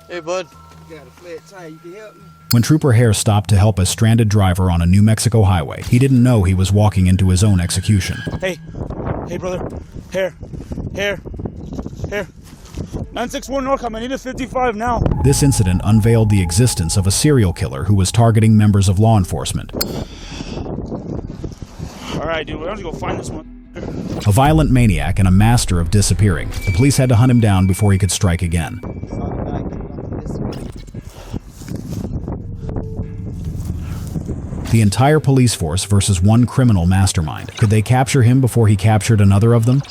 Hey, bud. Got a flat tire, you can help me? When Trooper Hare stopped to help a stranded driver on a New Mexico highway, he didn't know he was walking into his own execution. Hey, brother. Hare. 961 Norcom, I need a 55 now. This incident unveiled the existence of a serial killer who was targeting members of law enforcement. Alright, dude, we're gonna go find this one. A violent maniac and a master of disappearing. The police had to hunt him down before he could strike again. The entire police force versus one criminal mastermind. Could they capture him before he captured another of them?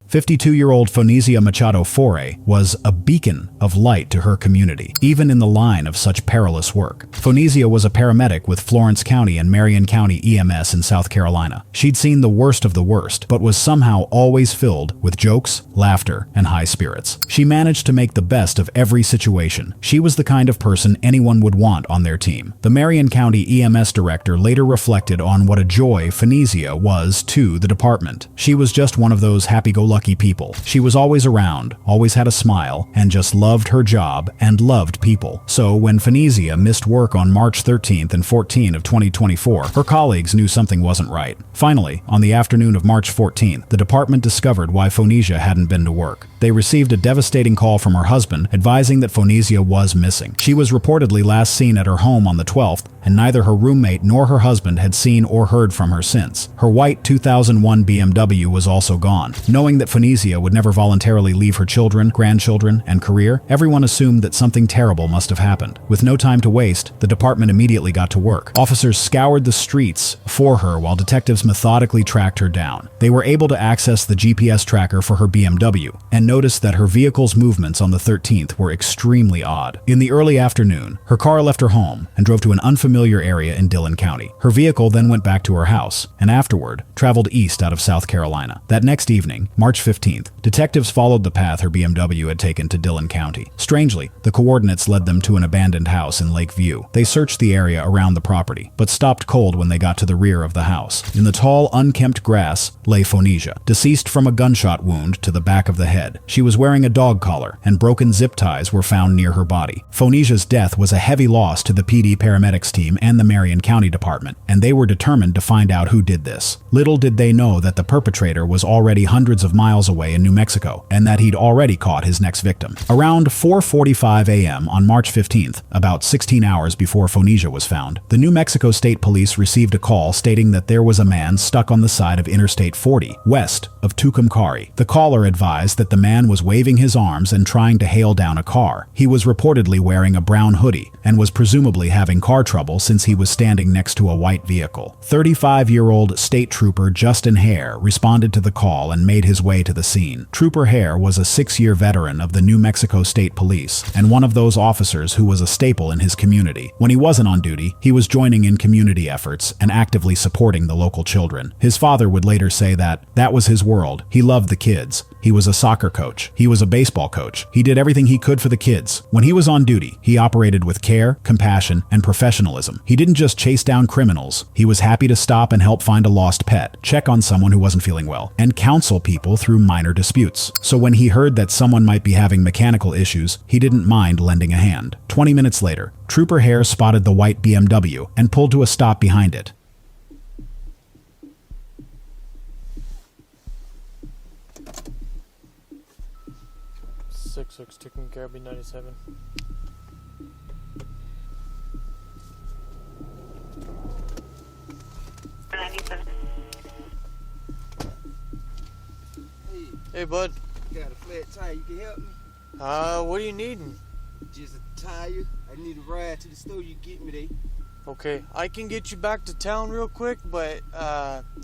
52-year-old Phonesia Machado Foray was a beacon of light to her community, even in the line of such perilous work. Phonesia was a paramedic with Florence County and Marion County EMS in South Carolina. She'd seen the worst of the worst, but was somehow always filled with jokes, laughter, and high spirits. She managed to make the best of every situation. She was the kind of person anyone would want on their team. The Marion County EMS director later reflected on what a joy Phonesia was to the department. She was just one of those happy-go-lucky people. She was always around, always had a smile, and just loved her job and loved people. So when Phonesia missed work on March 13th and 14th of 2024, her colleagues knew something wasn't right. Finally, on the afternoon of March 14th, the department discovered why Phonesia hadn't been to work. They received a devastating call from her husband advising that Phonesia was missing. She was reportedly last seen at her home on the 12th, and neither her roommate nor her husband had seen or heard from her since. Her white 2001 BMW was also gone. Knowing that Phonesia would never voluntarily leave her children, grandchildren, and career, everyone assumed that something terrible must have happened. With no time to waste, the department immediately got to work. Officers scoured the streets for her while detectives methodically tracked her down. They were able to access the GPS tracker for her BMW and noticed that her vehicle's movements on the 13th were extremely odd. In the early afternoon, her car left her home and drove to an unfamiliar area in Dillon County. Her vehicle then went back to her house and afterward traveled east out of South Carolina. That next evening, March 15th, detectives followed the path her BMW had taken to Dillon County. Strangely, the coordinates led them to an abandoned house in Lakeview. They searched the area around the property, but stopped cold when they got to the rear of the house. In the tall, unkempt grass lay Phonesia, deceased from a gunshot wound to the back of the head. She was wearing a dog collar, and broken zip ties were found near her body. Phonesia's death was a heavy loss to the PD paramedics team and the Marion County Department, and they were determined to find out who did this. Little did they know that the perpetrator was already hundreds of miles away in New Mexico, and that he'd already caught his next victim. Around 4:45 a.m. on March 15th, about 16 hours before Phonesia was found, the New Mexico State Police received a call stating that there was a man stuck on the side of Interstate 40, west of Tucumcari. The caller advised that the man was waving his arms and trying to hail down a car. He was reportedly wearing a brown hoodie and was presumably having car trouble since he was standing next to a white vehicle. 35-year-old State Trooper Justin Hare responded to the call and made his way to the scene. Trooper Hare was a 6-year veteran of the New Mexico State Police and one of those officers who was a staple in his community. When he wasn't on duty, he was joining in community efforts and actively supporting the local children. His father would later say that was his world. He loved the kids. He was a soccer coach. He was a baseball coach. He did everything he could for the kids. When he was on duty, he operated with care, compassion, and professionalism. He didn't just chase down criminals. He was happy to stop and help find a lost pet, check on someone who wasn't feeling well, and counsel people through minor disputes. So when he heard that someone might be having mechanical issues, he didn't mind lending a hand. 20 minutes later, Trooper Hare spotted the white BMW and pulled to a stop behind it. 6-6, taking care of B97. Hey, bud. Got a flat tire, you can help me? What are you needing? Just a tire. I need a ride to the store, you get me there. Okay, I can get you back to town real quick, but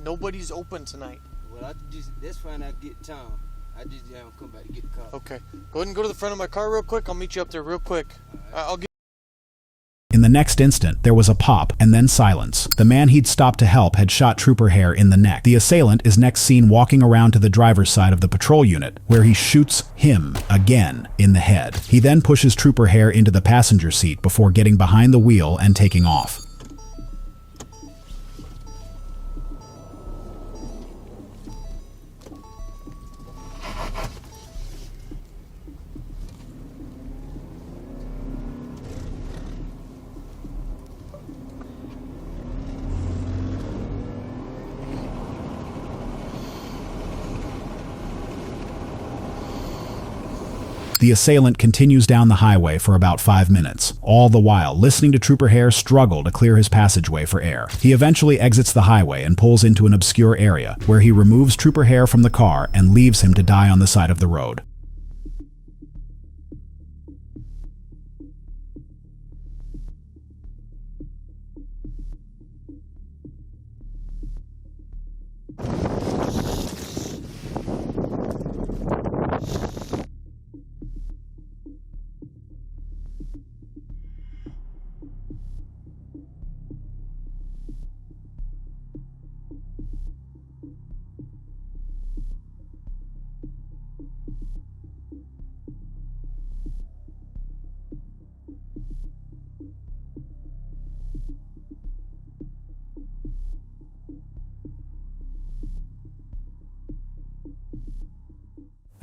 nobody's open tonight. Well, that's fine, I'll get to town. I just haven't come back to get the car. Okay, go ahead and go to the front of my car real quick. I'll meet you up there real quick. I'll get. In the next instant, there was a pop and then silence. The man he'd stopped to help had shot Trooper Hare in the neck. The assailant is next seen walking around to the driver's side of the patrol unit, where he shoots him again in the head. He then pushes Trooper Hare into the passenger seat before getting behind the wheel and taking off. The assailant continues down the highway for about 5 minutes, all the while listening to Trooper Hare struggle to clear his passageway for air. He eventually exits the highway and pulls into an obscure area, where he removes Trooper Hare from the car and leaves him to die on the side of the road.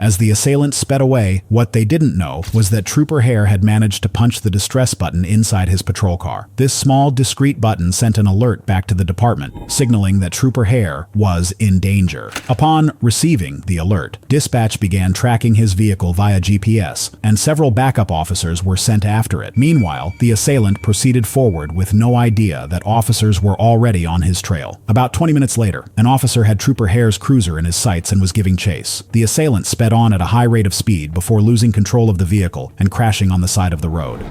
As the assailant sped away, what they didn't know was that Trooper Hare had managed to punch the distress button inside his patrol car. This small, discreet button sent an alert back to the department, signaling that Trooper Hare was in danger. Upon receiving the alert, dispatch began tracking his vehicle via GPS, and several backup officers were sent after it. Meanwhile, the assailant proceeded forward with no idea that officers were already on his trail. About 20 minutes later, an officer had Trooper Hare's cruiser in his sights and was giving chase. The assailant sped on at a high rate of speed before losing control of the vehicle and crashing on the side of the road.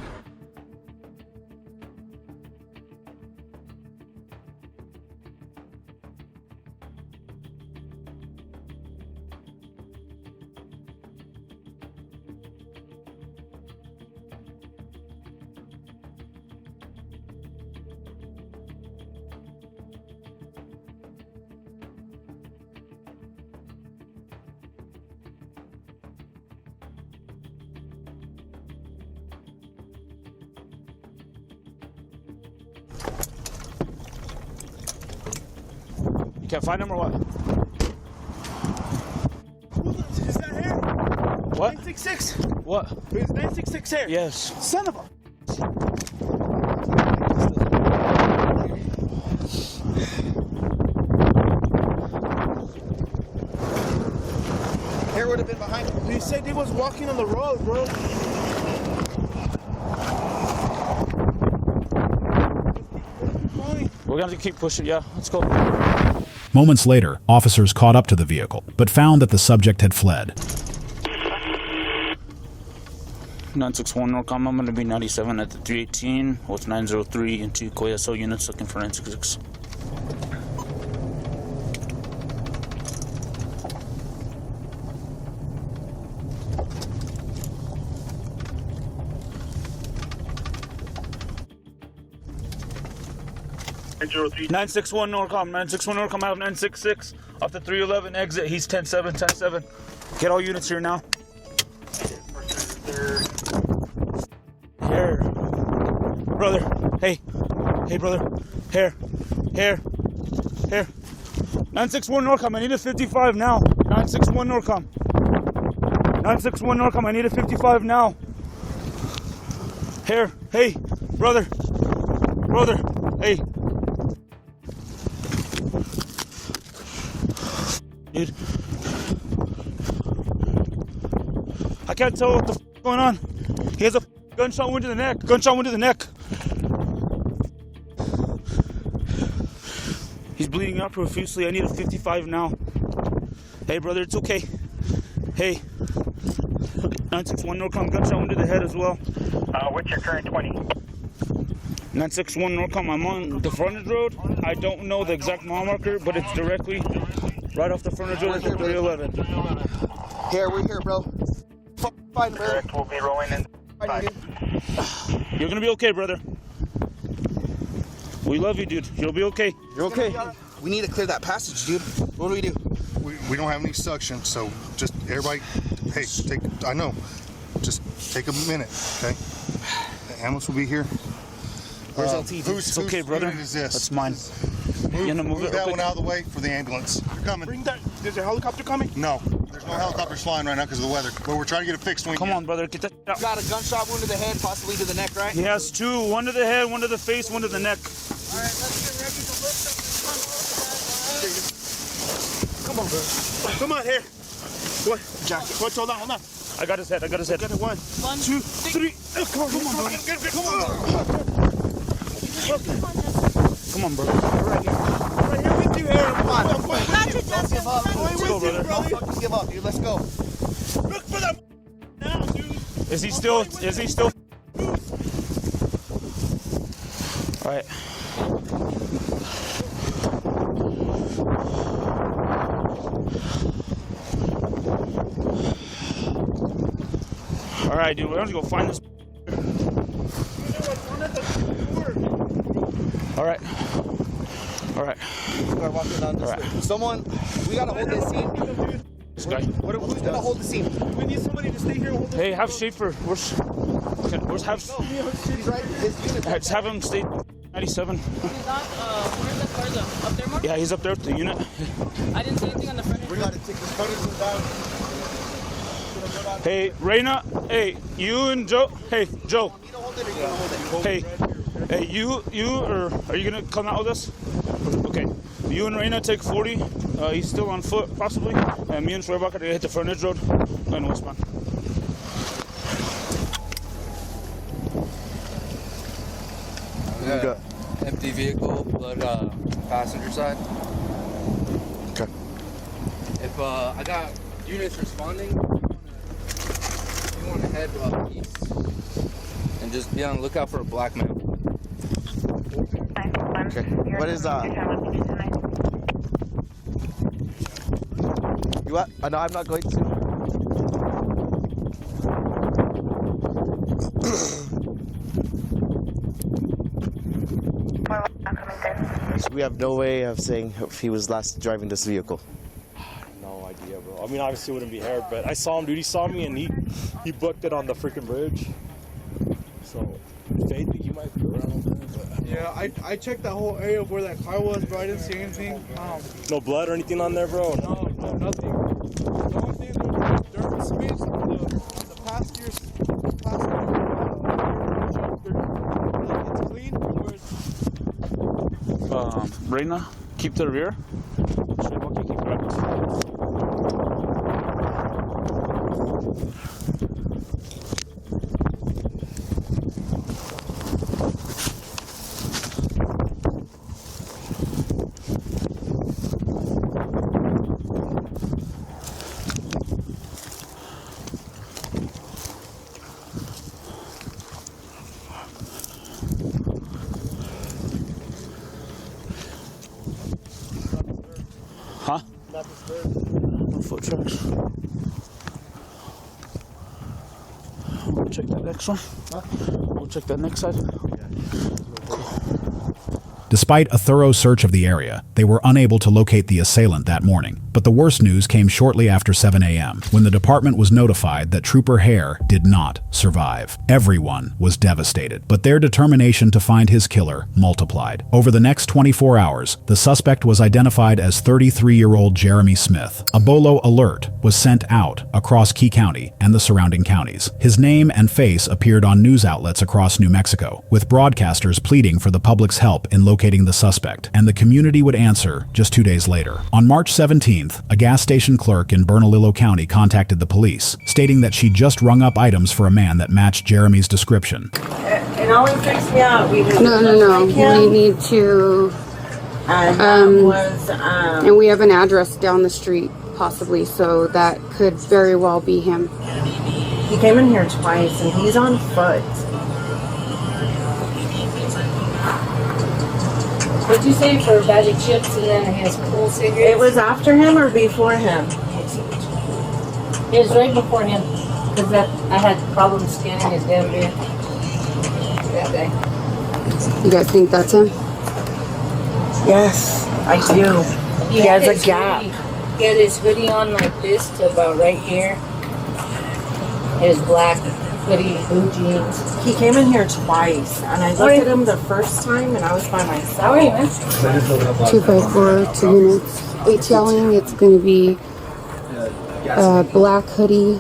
You can't find him or what? Is that here? What? 966. What? Is 966 here? Yes. Son of a. Here would have been behind him. He said he was walking on the road, bro. We're gonna keep pushing. Yeah, let's go. Moments later, officers caught up to the vehicle, but found that the subject had fled. 961 Norcom, I'm gonna be 97 at the 318 with 903 and 2 KSO units looking for 966. N03. 961 Norcom, 961 Norcom out of 966 off the 311 exit. He's 10-7, 10-7. Get all units here now. Here. Brother. Hey. Hey, brother. Here. 961 Norcom, I need a 55 now. 961 Norcom. 961 Norcom, I need a 55 now. Here. Hey. Brother. Hey. Dude. I can't tell what the f is going on. He has a gunshot wound to the neck. He's bleeding out profusely. I need a 55 now. Hey, brother, it's okay. Hey. 961 Norcom, gunshot wound to the head as well. What's your current 20? 961 Norcom, I'm on the frontage road. I don't know the exact mile marker, but it's directly right off the frontage road at the 311. Here, we're here, bro. Find him, brother. Correct, we'll be rolling in. Find him, dude. You're gonna be okay, brother. We love you, dude. You'll be okay. You're okay. We need to clear that passage, dude. What do we do? We don't have any suction, so just everybody, hey, I know, just take a minute, okay? The ambulance will be here. Where's LT? It's okay, brother. Unit is this? That's mine. Move it that real one out of the way for the ambulance. You're coming. Bring that. There's a helicopter coming? No, there's no helicopters flying right now because of the weather, but we're trying to get it fixed. Come on, brother. Get that out. Got a gunshot wound to the head, possibly to the neck, right? He has two. One to the head, one to the face, one to the neck. All right, let's get ready to lift up this. Come on, bro. Come on, here. What? Jacket. Hold on. I got his head. I got his head. Got it. 1, 2, 3. Come on, bro. Come on, bro. Right here with you, Aaron. Come on. Got you, Justin. Let's go, brother. Don't fucking give up, dude. Let's go. Look for that now, dude. Is he still? All right. All right, dude. We're gonna go find this. All right. All right. We're walking down this way. Someone, we gotta hold this scene. This guy. Who's gonna hold the scene? We need somebody to stay here and hold Hey, have Schaefer. Where's have? He's right. His unit. Let's have him stay 97. He's not, where's the car though? Up there, Mark? Yeah, he's up there with the unit. I didn't see anything on the front end. We gotta take this furniture down. Hey, Reina. Hey, you and Joe. Hey, Joe. You don't hold it or you don't hold it. Hey, you, or are you gonna come out with us? Okay. You and Reina take 40. He's still on foot, possibly. And me and Schwerbach are gonna hit the frontage road in westbound. Yeah. Empty vehicle, but passenger side. Okay. If I got units responding, you want to head east and just be on the lookout for a black man. Okay. What is You what? No, I'm not going to. So we have no way of saying if he was last driving this vehicle. No idea, bro. I mean, obviously it wouldn't be here, but I saw him, dude. He saw me, and he booked it on the freaking bridge. So, if anything, he might be around there. But Yeah, I checked that whole area of where that car was, bro. I didn't see anything. no blood or anything on there, bro? No, nothing. The only thing there was dirt and space on the passenger. It's clean from where it's. Reina, keep to the rear. Schwerbach, keep back. Huh? No foot tracks. We'll check that next one. Huh? We'll check that next side. Despite a thorough search of the area, they were unable to locate the assailant that morning. But the worst news came shortly after 7 a.m., when the department was notified that Trooper Hare did not survive. Everyone was devastated, but their determination to find his killer multiplied. Over the next 24 hours, the suspect was identified as 33-year-old Jeremy Smith. A BOLO alert was sent out across Key County and the surrounding counties. His name and face appeared on news outlets across New Mexico, with broadcasters pleading for the public's help in locating the suspect, and the community would answer just 2 days later. On March 17th, a gas station clerk in Bernalillo County contacted the police, stating that she just rung up items for a man that matched Jeremy's description. It only freaks me out. We No. We need to. And we have an address down the street, possibly, so that could very well be him. He came in here twice, and he's on foot. What'd you say for a bag of chips and then his cool cigarettes? It was after him or before him? It was right before him. Because I had problems scanning his damn beer that day. You guys think that's him? Yes, I do. He has a gap. He had his hoodie on like this to about right here. His black hoodie, blue jeans. He came in here twice, and I looked at him the first time, and I was by myself. How are you, man? 254, 2 units. ATLing, it's going to be a black hoodie.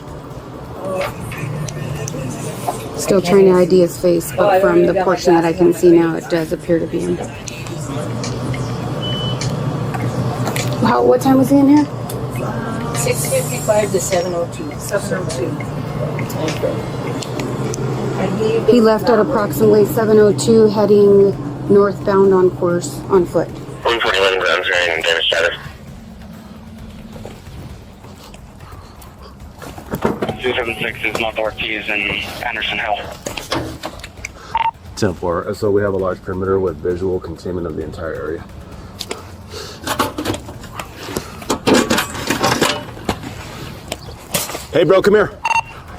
Still trying to ID his face, but from the portion that I can see now, it does appear to be him. What time was he in here? 6:55 to 7:02. 7:02. He left at approximately 7:02, heading northbound on course on foot. 141 grams and damage status. 276 is North Ortiz and Anderson Hill. 10-4, so we have a large perimeter with visual containment of the entire area. Hey bro, come here.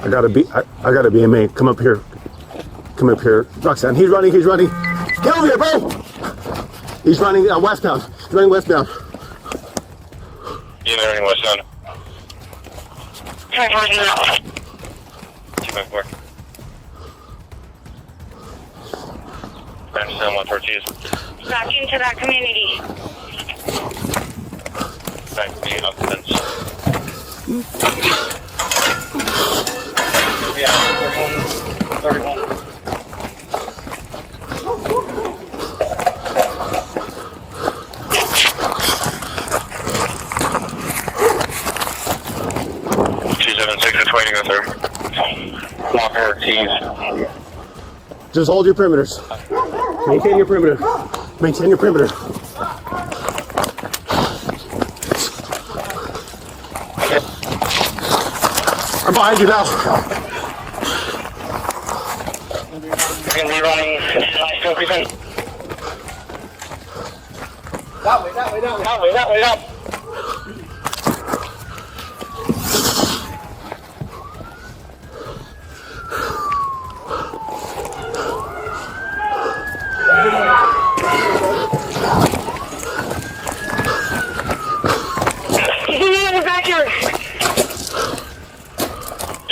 I got a BMA. Come up here. Come up here. Roxanne, he's running. Get over here, bro. He's running westbound. He's running westbound. You're running westbound. 254. Anderson, 1 Ortiz. Back into that community. Back to me, off the fence. Yeah, 31. 276 is waiting with her. Walker Ortiz. Just hold your perimeters. Maintain your perimeter. I'm behind you now. We're going to be running. That way.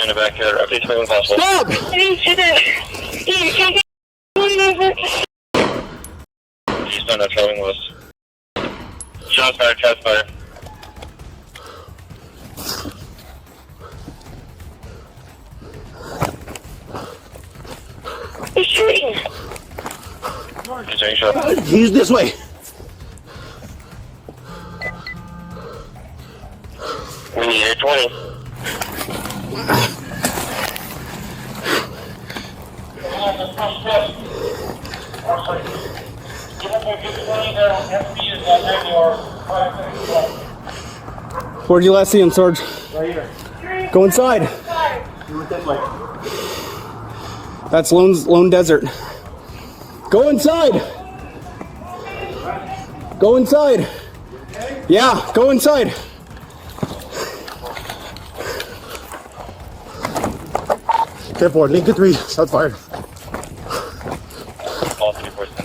In the backyard, update me when possible. Stop! He's done a trailing list. Shots fired, shots fired. He's shooting. He's taking shots. He's this way. We need 820. Where'd you last see him, Sarge? Right here. Go inside. That's Lone Desert. Go inside. Go inside. Yeah, go inside. Step forward, Lincoln 3, shots fired.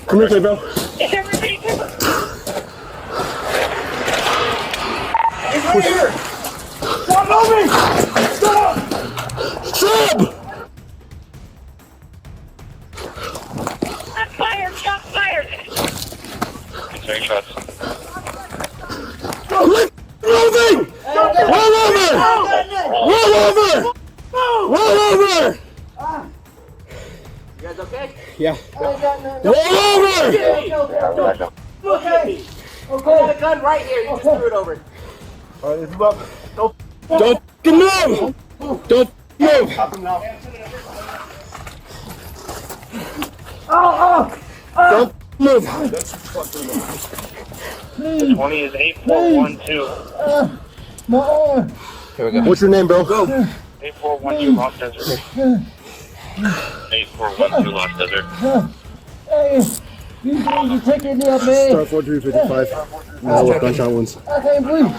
Come here, bro. Is everybody good? He's right here. Stop moving. Stop. Stop. Shots fired. Taking shots. Moving! Roll over! You guys okay? Yeah. Roll over! Okay. I got a gun right here. You just threw it over. Alright, let's move up. Don't move! Don't move! Don't move! 20 is 8412. Here we go. What's your name, bro? Go. 8412 Lost Desert. 8412 Lost Desert. Hey, you taking me up, man? Star 4355. No gunshot wounds. I can't breathe.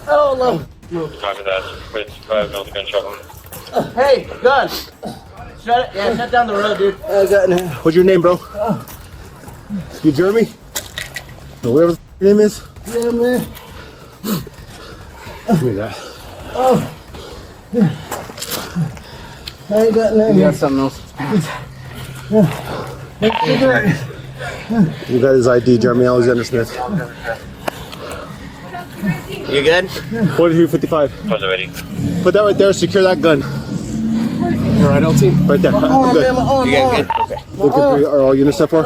Oh, no. Copy that. Wait, 5 no gunshot wound. Hey, gun. Shut it. Yeah, shut down the road, dude. I got it. What's your name, bro? You Jeremy? No, whatever your name is? Yeah, man. Give me that. Oh. I ain't got nothing. You got something else? You got his ID, Jeremy Alexander Smith. You good? 4355. Pause already. Put that right there, secure that gun. All right, LT. Right there. I'm good. You got good? Okay. Lincoln 3, are all units set for?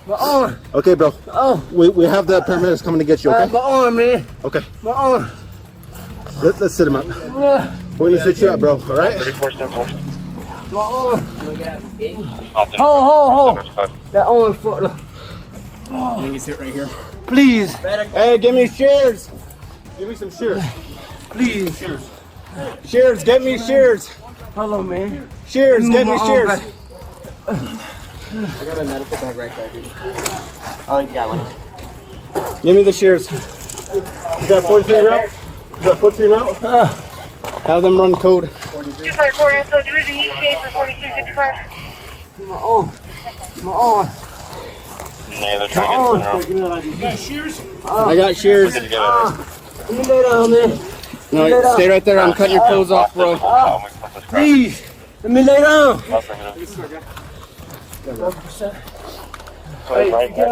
My arm. Okay, bro. Oh. We have the paramedics coming to get you, okay? My arm, man. Okay. My arm. Let's sit him up. We're gonna sit you up, bro. All right? 34 simple. Hold. That on foot. I think it's it right here. Please. Hey, give me shears. Give me some shears. Please. Shears. Shears, get me shears. Hello, man. Shears, get me shears. I got a medical bag right there, dude. Oh, you got one. Give me the shears. You got 43 route? You got 43 route? Have them run code. 254, so division ETA for 4265. My arm. My arm. Yeah, they're trying to get in I got shears. Let me lay down, man. No, stay right there. I'm cutting your clothes off, bro. Please. Let me lay down. Let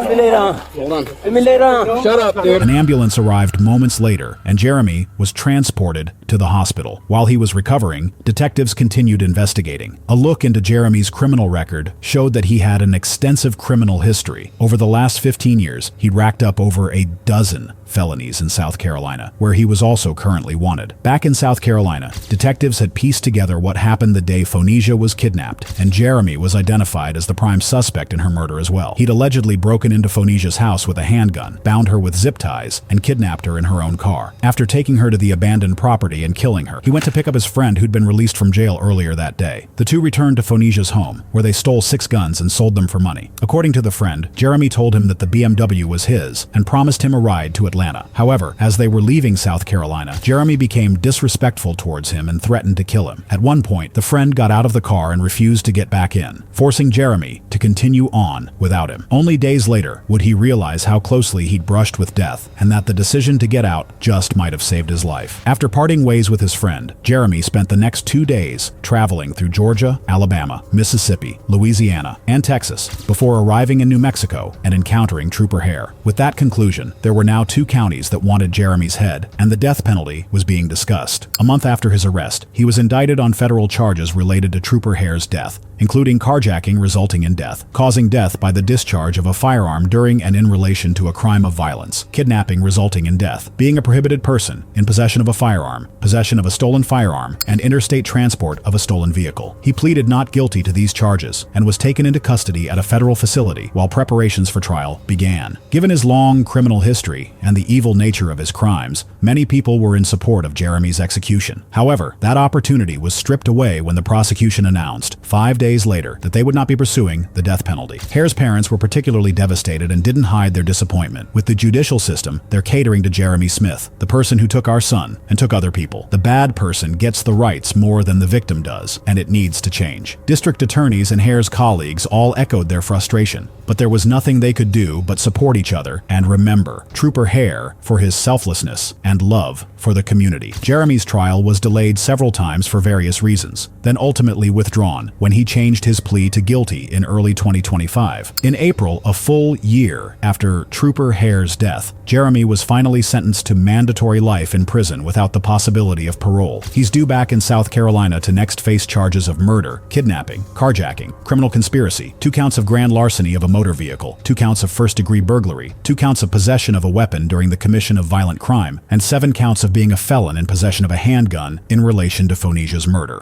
me lay down. Hold on. Let me lay down. Shut up, dude. An ambulance arrived moments later, and Jeremy was transported to the hospital. While he was recovering, detectives continued investigating. A look into Jeremy's criminal record showed that he had an extensive criminal history. Over the last 15 years, he'd racked up over a dozen felonies in South Carolina, where he was also currently wanted. Back in South Carolina, detectives had pieced together what happened the day Phonesia was kidnapped, and Jeremy was identified as the prime suspect in her murder as well. He'd allegedly broken into Phonesia's house with a handgun, bound her with zip ties, and kidnapped her in her own car. After taking her to the abandoned property and killing her, he went to pick up his friend who'd been released from jail earlier that day. The two returned to Phonesia's home, where they stole 6 guns and sold them for money. According to the friend, Jeremy told him that the BMW was his and promised him a ride to Atlanta. However, as they were leaving South Carolina, Jeremy became disrespectful towards him and threatened to kill him. At one point, the friend got out of the car and refused to get back in, forcing Jeremy to continue on without him. Only days later would he realize how closely he'd brushed with death, and that the decision to get out just might have saved his life. After parting ways with his friend, Jeremy spent the next 2 days traveling through Georgia, Alabama, Mississippi, Louisiana, and Texas before arriving in New Mexico and encountering Trooper Hare. With that conclusion, there were now 2 counties that wanted Jeremy's head, and the death penalty was being discussed. A month after his arrest, he was indicted on federal charges related to Trooper Hare's death, including carjacking resulting in death, causing death by the discharge of a firearm during and in relation to a crime of violence, kidnapping resulting in death, being a prohibited person, in possession of a firearm, possession of a stolen firearm, and interstate transport of a stolen vehicle. He pleaded not guilty to these charges and was taken into custody at a federal facility while preparations for trial began. Given his long criminal history and the evil nature of his crimes, many people were in support of Jeremy's execution. However, that opportunity was stripped away when the prosecution announced 5 days later that they would not be pursuing the death penalty. Hare's parents were particularly devastated and didn't hide their disappointment. With the judicial system, they're catering to Jeremy Smith, the person who took our son and took other people. The bad person gets the rights more than the victim does, and it needs to change. District attorneys and Hare's colleagues all echoed their frustration, but there was nothing they could do but support each other and remember Trooper Hare for his selflessness and love for the community. Jeremy's trial was delayed several times for various reasons, then ultimately withdrawn when he changed his plea to guilty in early 2025. In April, a full year after Trooper Hare's death, Jeremy was finally sentenced to mandatory life in prison without the possibility of parole. He's due back in South Carolina to next face charges of murder, kidnapping, carjacking, criminal conspiracy, 2 counts of grand larceny of a motor vehicle, 2 counts of first-degree burglary, 2 counts of possession of a weapon during the commission of violent crime, and 7 counts of being a felon in possession of a handgun in relation to Phonesia's murder.